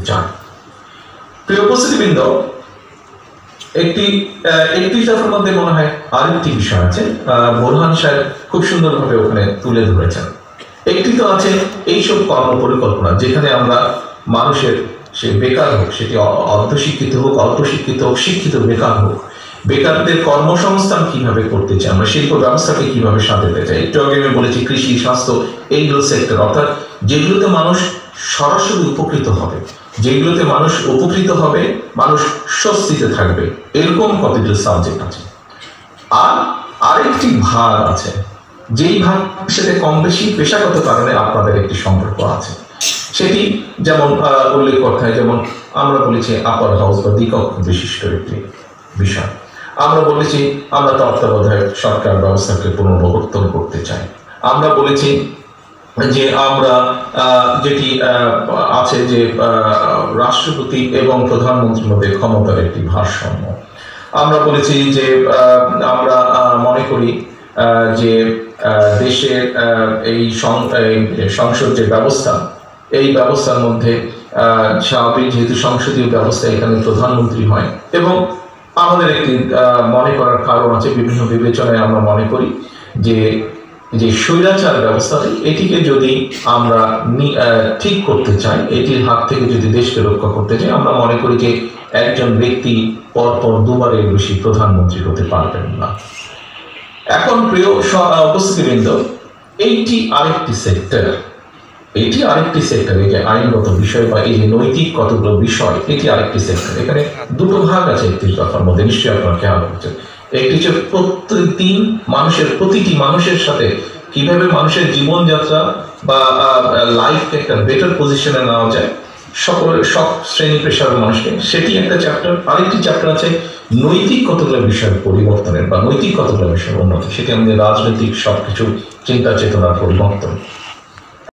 চায়। প্রিয় উপস্থিতিবৃন্দ, একটি দফার মধ্যে মনে হয় আরেকটি বিষয় আছে, বোরহান সাহেব খুব সুন্দরভাবে ওখানে তুলে ধরেছেন। একটি তো আছে এইসব কর্ম পরিকল্পনা, যেখানে আমরা মানুষের সে বেকার হোক, সেটি অর্ধশিক্ষিত হোক, অল্প শিক্ষিত হোক, শিক্ষিত বেকার হোক, বেকারদের কর্মসংস্থান কিভাবে করতে চাই, আমরা শিল্প ব্যবস্থাকে কিভাবে সাজাতে চাই। একটু আগে আমি বলেছি কৃষি, স্বাস্থ্য, এইগুলো সেক্টর, অর্থাৎ যেগুলোতে মানুষ সরাসরি উপকৃত হবে, যেগুলোতে মানুষ উপকৃত হবে, মানুষ স্বস্তিতে থাকবে, এরকম কতগুলো সাবজেক্ট আছে। আর আরেকটি ভাগ আছে, যেই ভাগ সাথে কম বেশি পেশাগত কারণে আপনাদের একটি সম্পর্ক আছে। সেটি যেমন উল্লেখ করতে হয়, যেমন আমরা বলেছি আপার হাউস বা দ্বিকক্ষ বিশিষ্ট একটি বিষয়। আমরা বলেছি আমরা তত্ত্বাবধায়ক সরকার ব্যবস্থাকে পুনর্বিবর্তন করতে চাই। আমরা বলেছি যে আমরা যেটি আছে যে রাষ্ট্রপতি এবং প্রধানমন্ত্রীর মধ্যে ক্ষমতার একটি ভারসাম্য। আমরা বলেছি যে আমরা মনে করি যে দেশের এই সংসদ যে ব্যবস্থা, এই ব্যবস্থার মধ্যে স্বাভাবিক যেহেতু সংসদীয় ব্যবস্থা, এখানে প্রধানমন্ত্রী হয়, এবং আমাদের একটি মনে করার কারণ আছে, বিভিন্ন বিবেচনায় আমরা মনে করি যে স্বৈরাচার ব্যবস্থাটি, এটিকে যদি আমরা ঠিক করতে চাই, এটির হাত থেকে যদি দেশকে রক্ষা করতে চাই, আমরা মনে করি যে একজন ব্যক্তি পরপর দুবারের বেশি প্রধানমন্ত্রী হতে পারবেন না। এখন প্রিয় উপস্থিতিবৃন্দ, এইটি আরেকটি সেক্টর, এই যে আইনগত বিষয় বা এই যে নৈতিক কতগুলো বিষয়, এটি আরেকটি সেক্টর। এখানে দুটো ভাগ আছে একটি কথার মধ্যে, নিশ্চয়ই আপনারা খেয়াল করছেন। একটি হচ্ছে প্রতিদিন প্রতিটি মানুষের সাথে কিভাবে মানুষের জীবনযাত্রা বা লাইফকে একটা বেটার পজিশনে নেওয়া যায়, সব শ্রেণী পেশার মানুষকে, সেটি একটা চ্যাপ্টার। আরেকটি চ্যাপ্টার আছে নৈতিক কতগুলো বিষয়ের পরিবর্তনের বা নৈতিক কতগুলো বিষয়ের উন্নতি, সেটি আমাদের রাজনৈতিক সবকিছু চিন্তা চেতনার পরিবর্তন।